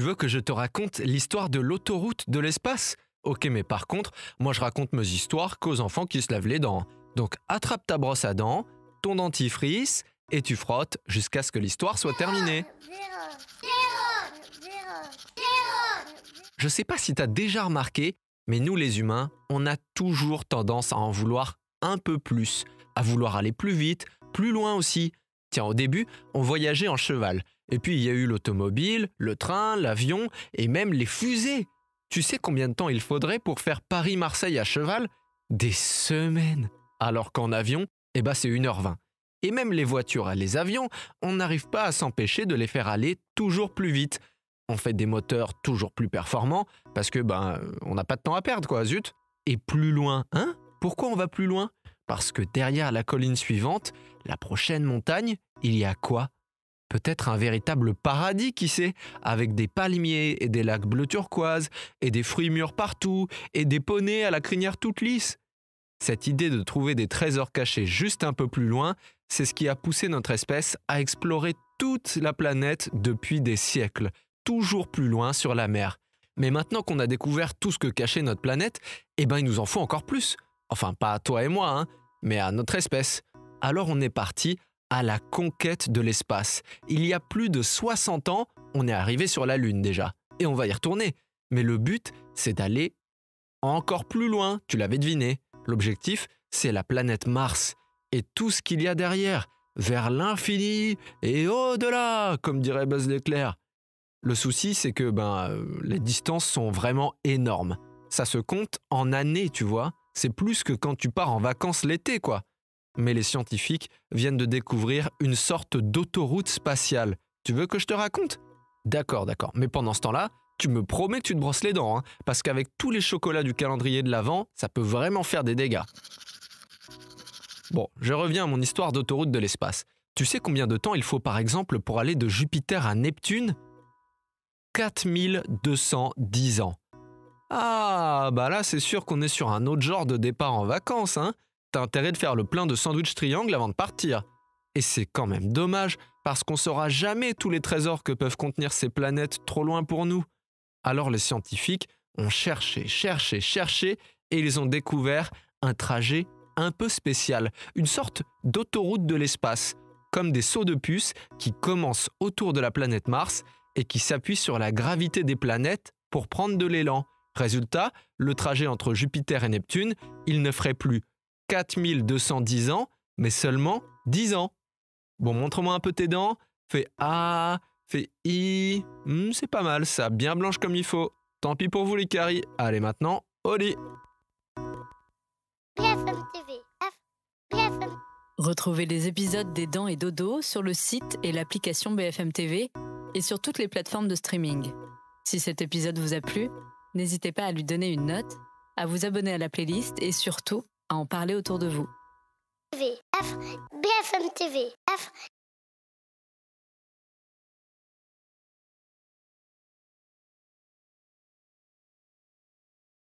veux que je te raconte l'histoire de l'autoroute de l'espace? Ok, mais par contre, moi je raconte mes histoires qu'aux enfants qui se lavent les dents. Donc attrape ta brosse à dents, ton dentifrice, et tu frottes jusqu'à ce que l'histoire soit terminée. Je sais pas si t'as déjà remarqué, mais nous les humains, on a toujours tendance à en vouloir un peu plus, à vouloir aller plus vite, plus loin aussi. Tiens, au début, on voyageait en cheval. Et puis il y a eu l'automobile, le train, l'avion et même les fusées. Tu sais combien de temps il faudrait pour faire Paris-Marseille à cheval? Des semaines. Alors qu'en avion, c'est 1h20. Et même les voitures et les avions, on n'arrive pas à s'empêcher de les faire aller toujours plus vite. On fait des moteurs toujours plus performants parce que on n'a pas de temps à perdre quoi, zut. Et plus loin, hein? Pourquoi on va plus loin? Parce que derrière la colline suivante, la prochaine montagne, il y a quoi? Peut-être un véritable paradis, qui sait, avec des palmiers et des lacs bleu turquoise, et des fruits mûrs partout, et des poneys à la crinière toute lisse. Cette idée de trouver des trésors cachés juste un peu plus loin, c'est ce qui a poussé notre espèce à explorer toute la planète depuis des siècles, toujours plus loin sur la mer. Mais maintenant qu'on a découvert tout ce que cachait notre planète, il nous en faut encore plus. Enfin, pas à toi et moi, hein, mais à notre espèce. Alors on est parti à la conquête de l'espace. Il y a plus de 60 ans, on est arrivé sur la Lune déjà. Et on va y retourner. Mais le but, c'est d'aller encore plus loin, tu l'avais deviné. L'objectif, c'est la planète Mars. Et tout ce qu'il y a derrière, vers l'infini et au-delà, comme dirait Buzz l'éclair. Le souci, c'est que les distances sont vraiment énormes. Ça se compte en années, tu vois. C'est plus que quand tu pars en vacances l'été, quoi. Mais les scientifiques viennent de découvrir une sorte d'autoroute spatiale. Tu veux que je te raconte? D'accord. Mais pendant ce temps-là, tu me promets que tu te brosses les dents, hein, parce qu'avec tous les chocolats du calendrier de l'Avent, ça peut vraiment faire des dégâts. Bon, je reviens à mon histoire d'autoroute de l'espace. Tu sais combien de temps il faut par exemple pour aller de Jupiter à Neptune? 4210 ans. Ah, là c'est sûr qu'on est sur un autre genre de départ en vacances, hein. T'as intérêt de faire le plein de sandwich triangle avant de partir. Et c'est quand même dommage, parce qu'on saura jamais tous les trésors que peuvent contenir ces planètes trop loin pour nous. Alors les scientifiques ont cherché, et ils ont découvert un trajet un peu spécial, une sorte d'autoroute de l'espace, comme des sauts de puce qui commencent autour de la planète Mars et qui s'appuient sur la gravité des planètes pour prendre de l'élan. Résultat, le trajet entre Jupiter et Neptune, il ne ferait plus 4210 ans, mais seulement 10 ans. Bon, montre-moi un peu tes dents. Fais A, fais I. C'est pas mal ça, bien blanche comme il faut. Tant pis pour vous les caries. Allez maintenant, au lit. BFM TV. BFM. Retrouvez les épisodes des Dents et Dodo sur le site et l'application BFM TV et sur toutes les plateformes de streaming. Si cet épisode vous a plu, n'hésitez pas à lui donner une note, à vous abonner à la playlist et surtout à en parler autour de vous. BFM TV.